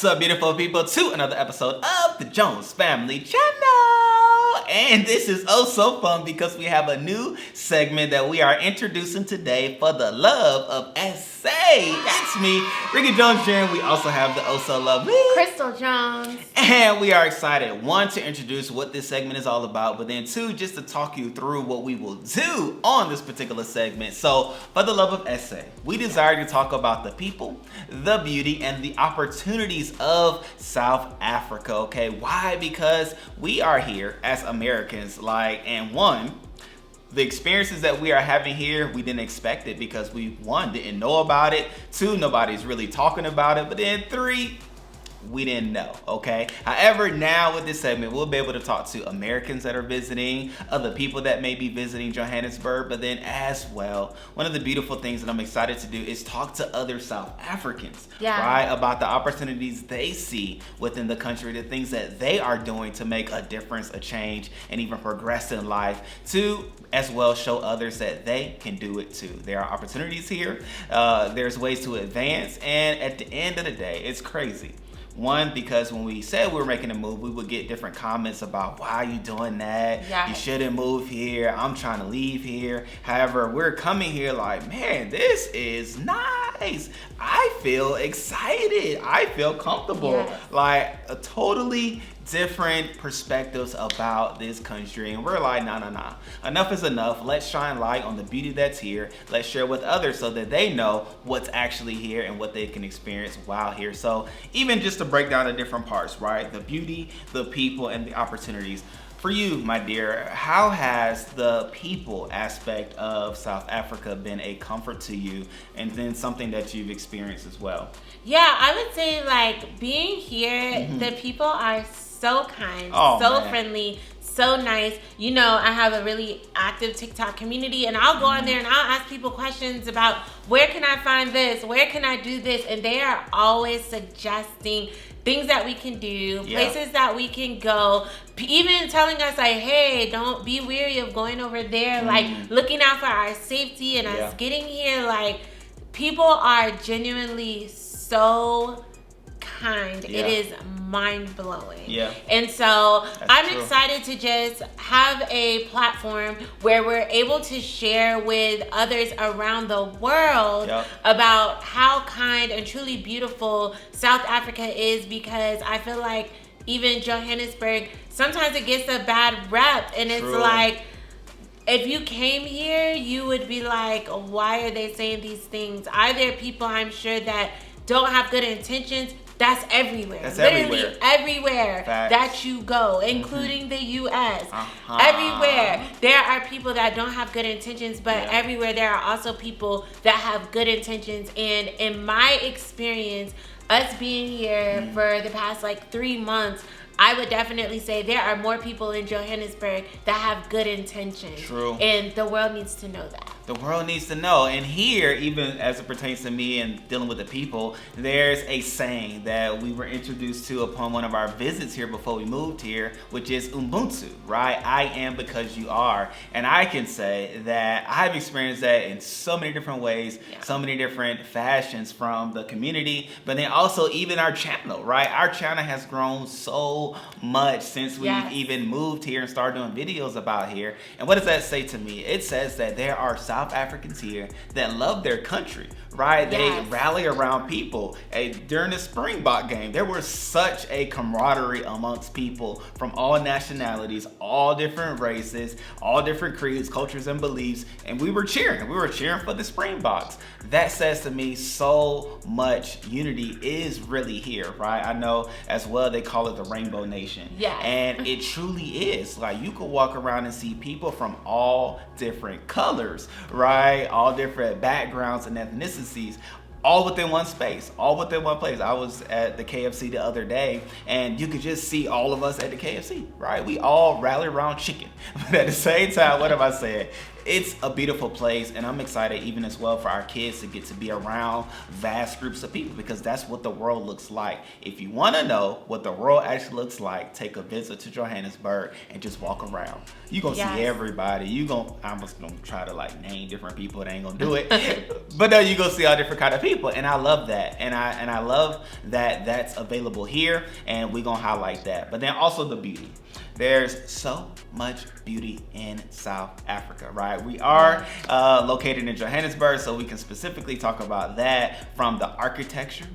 up, beautiful people, to another episode of the Jones Family Channel. And this is oh so fun because we have a new segment that we are introducing today for the love of SA. It's me, Rickey Jones Jr. We also have the oh so lovely Chrystle Jones. And we are excited, one, to introduce what this segment is all about, but then two, just to talk you through what we will do on this particular segment. So, for the love of SA, we desire to talk about the people, the beauty, and the opportunities of South Africa, okay? Why? Because we are here as Americans, the experiences that we are having here, we didn't expect it because we, one, didn't know about it, two, nobody's really talking about it, but then three, we didn't know, okay? However, now with this segment, we'll be able to talk to Americans that are visiting, other people that may be visiting Johannesburg, but then as well, one of the beautiful things that I'm excited to do is talk to other South Africans, right? About the opportunities they see within the country, the things that they are doing to make a difference, a change, and even progress in life, to as well show others that they can do it too. There are opportunities here, there's ways to advance, and at the end of the day, it's crazy. One, because when we said we were making a move, we would get different comments about, why are you doing that? Yes. You shouldn't move here. I'm trying to leave here. However, we're coming here like, man, this is nice. I feel excited. I feel comfortable. Yes. Like a totally different perspectives about this country, and we're like, nah. Enough is enough. Let's shine light on the beauty that's here. Let's share with others so that they know what's actually here and what they can experience while here. So even just to break down the different parts, right? The beauty, the people, and the opportunities. For you, my dear, how has the people aspect of South Africa been a comfort to you, and then something that you've experienced as well? Yeah, I would say like being here, the people are so kind, friendly, so nice. You know, I have a really active TikTok community, and I'll go on there and I'll ask people questions about where can I find this, where can I do this, and they are always suggesting things that we can do, places that we can go, even telling us like, hey, don't be weary of going over there, like looking out for our safety and us getting here. Like, people are genuinely so kind. It is mind-blowing. And so I'm excited to just have a platform where we're able to share with others around the world about how kind and truly beautiful South Africa is, because I feel like even Johannesburg, sometimes it gets a bad rep, and it's like, if you came here, you would be like, why are they saying these things? Are there people, I'm sure, that don't have good intentions? That's everywhere. That's literally everywhere Facts. That you go, including the U.S. Everywhere there are people that don't have good intentions, but everywhere there are also people that have good intentions. And in my experience, us being here for the past 3 months, I would definitely say there are more people in Johannesburg that have good intentions. True. And the world needs to know that. The world needs to know. And here, even as it pertains to me and dealing with the people, there's a saying that we were introduced to upon one of our visits here before we moved here, which is Ubuntu, right? I am because you are. And I can say that I've experienced that in so many different ways, so many different fashions from the community, but then also even our channel, right? Our channel has grown so much since we've even moved here and started doing videos about here. And what does that say to me? It says that there are South Africans here that love their country, right? They rally around people. During the Springbok game, there was such a camaraderie amongst people from all nationalities, all different races, all different creeds, cultures, and beliefs, and we were cheering. We were cheering for the Springboks. That says to me so much unity is really here, right? I know as well they call it the Rainbow Nation. And it truly is. Like, you could walk around and see people from all different colors, right? All different backgrounds and ethnicities, all within one space, all within one place. I was at the KFC the other day, and you could just see all of us at the KFC, right? We all rally around chicken. But at the same time, what am I saying? it's a beautiful place, and I'm excited even as well for our kids to get to be around vast groups of people, because that's what the world looks like. If you want to know what the world actually looks like, take a visit to Johannesburg and just walk around. You're going to see everybody. I'm just going to try to like name different people. They ain't going to do it. But no, you're going to see all different kind of people. And I love that. And I love that that's available here. And we're going to highlight that. But then also the beauty. There's so much beauty in South Africa, right? We are located in Johannesburg, so we can specifically talk about that, from the architecture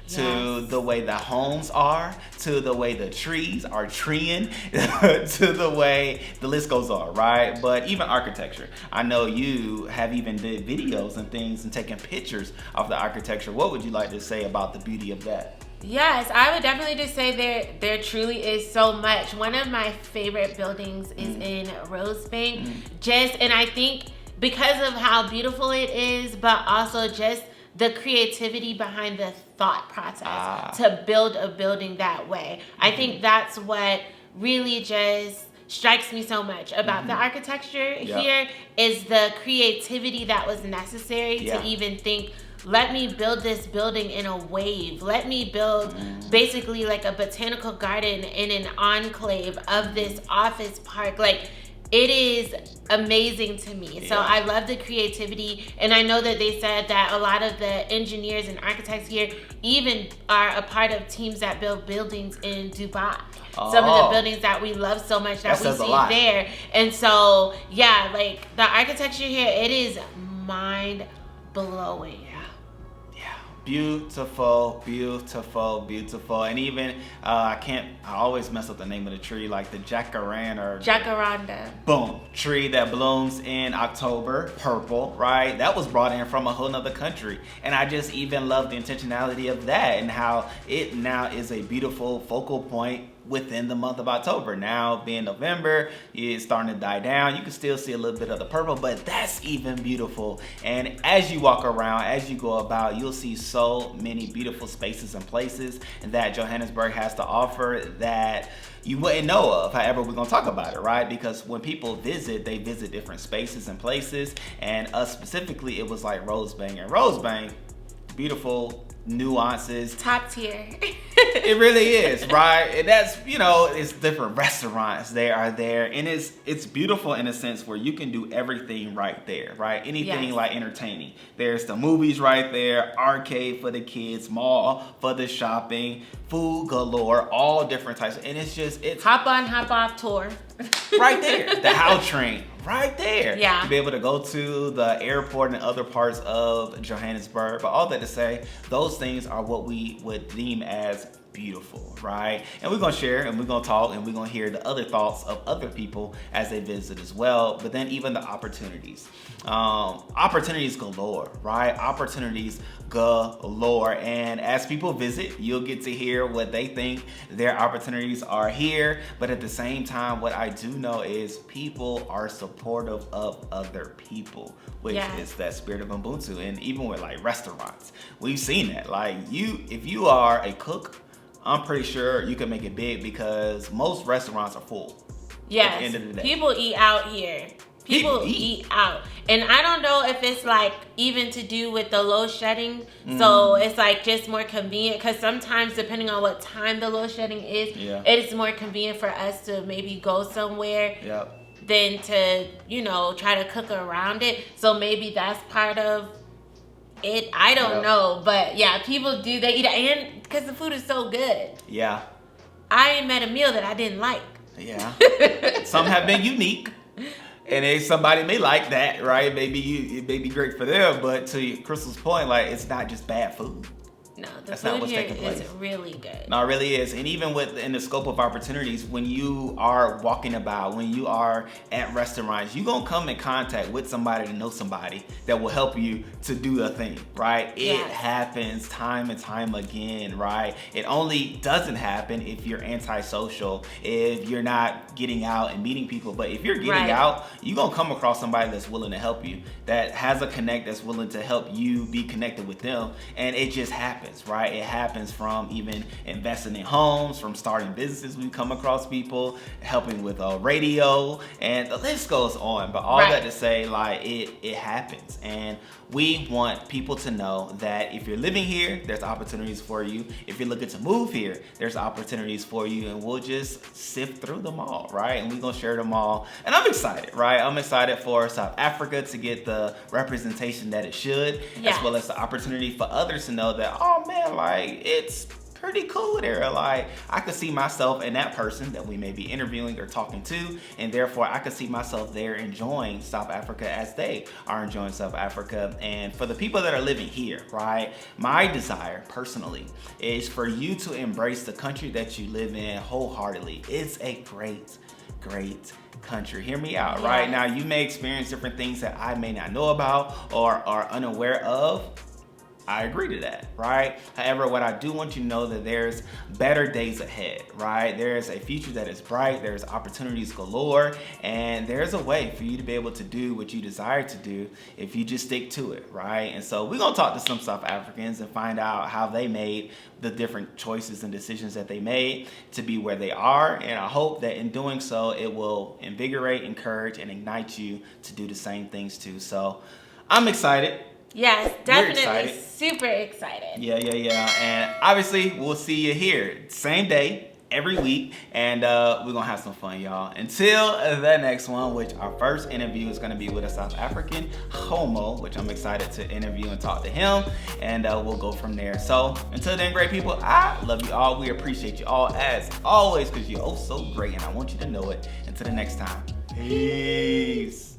to the way the homes are, to the way the trees are treeing, to the way the list goes on, right? But even architecture. I know you have even did videos and things and taken pictures of the architecture. What would you like to say about the beauty of that? Yes, I would definitely just say there truly is so much. One of my favorite buildings is in Rosebank. And I think because of how beautiful it is, but also just the creativity behind the thought process to build a building that way. I think that's what really just strikes me so much about the architecture here, is the creativity that was necessary to even think, let me build this building in a wave. Let me build basically like a botanical garden in an enclave of this office park. Like, it is amazing to me. So I love the creativity. And I know that they said that a lot of the engineers and architects here even are a part of teams that build buildings in Dubai. Some of the buildings that we love so much that we see there. And so, yeah, like the architecture here, it is mind-blowing. Beautiful, beautiful, beautiful. And even I always mess up the name of the tree, like the jacaranda. Boom, tree that blooms in October, purple, right? That was brought in from a whole nother country. And I just even love the intentionality of that, and how it now is a beautiful focal point within the month of October. Now being November, it's starting to die down. You can still see a little bit of the purple, but that's even beautiful. And as you walk around, as you go about, you'll see so many beautiful spaces and places that Johannesburg has to offer that you wouldn't know of. However, we're gonna talk about it, right? Because when people visit, they visit different spaces and places. And us specifically, it was like Rosebank. And Rosebank, beautiful nuances, top tier. It really is, right? And that's, it's different restaurants they are there, and it's beautiful in a sense where you can do everything right there, right? Anything like entertaining. There's the movies right there, arcade for the kids, mall for the shopping, food galore, all different types. And it's hop on, hop off tour. Right there. The How Train. Right there. Yeah. To be able to go to the airport and other parts of Johannesburg. But all that to say, those things are what we would deem as beautiful, right? And we're gonna share, and we're gonna talk, and we're gonna hear the other thoughts of other people as they visit as well. But then even the opportunities. Opportunities galore, right? Opportunities galore. And as people visit, you'll get to hear what they think their opportunities are here. But at the same time, what I do know is people are supportive of other people, which is that spirit of Ubuntu. And even with like restaurants, we've seen that. Like if you are a cook, I'm pretty sure you can make it big, because most restaurants are full. Yes, at the end of the day. People eat out here. People eat out. And I don't know if it's like even to do with the load shedding. So it's like just more convenient, because sometimes depending on what time the load shedding is, it is more convenient for us to maybe go somewhere than to, try to cook around it. So maybe that's part of it. I don't know. But yeah, people do. They eat it. And because the food is so good. Yeah. I ain't met a meal that I didn't like. Yeah. Some have been unique. And somebody may like that, right? Maybe it may be great for them, but to Chrystle's point, like, it's not just bad food. No, the food here is really good. No, it really is. And even in the scope of opportunities, when you are walking about, when you are at restaurants, you're going to come in contact with somebody to know somebody that will help you to do a thing, right? It happens time and time again, right? It only doesn't happen if you're antisocial, if you're not getting out and meeting people. But if you're getting out, you're going to come across somebody that's willing to help you, that has a connect, that's willing to help you be connected with them. And it just happens. happens, right? It happens from even investing in homes, from starting businesses. We come across people helping with radio, and the list goes on. But all that to say, like, it happens. And we want people to know that if you're living here, there's opportunities for you. If you're looking to move here, there's opportunities for you, and we'll just sift through them all, right? And we're gonna share them all. And I'm excited, right? I'm excited for South Africa to get the representation that it should, as well as the opportunity for others to know that, oh man, like, it's pretty cool there. Like, I could see myself in that person that we may be interviewing or talking to, and therefore I could see myself there enjoying South Africa as they are enjoying South Africa. And for the people that are living here, right, my desire personally is for you to embrace the country that you live in wholeheartedly. It's a great country. Hear me out, right? Now, you may experience different things that I may not know about or are unaware of. I agree to that, right? However, what I do want you to know that there's better days ahead, right? There's a future that is bright, there's opportunities galore, and there's a way for you to be able to do what you desire to do if you just stick to it, right? And so we're gonna talk to some South Africans and find out how they made the different choices and decisions that they made to be where they are. And I hope that in doing so, it will invigorate, encourage, and ignite you to do the same things too. So I'm excited. Yes, definitely. Super excited. Yeah. And obviously, we'll see you here same day, every week. And we're going to have some fun, y'all. Until the next one, which our first interview is going to be with a South African homo, which I'm excited to interview and talk to him. And we'll go from there. So until then, great people, I love you all. We appreciate you all as always, because you're oh so great. And I want you to know it. Until the next time. Peace.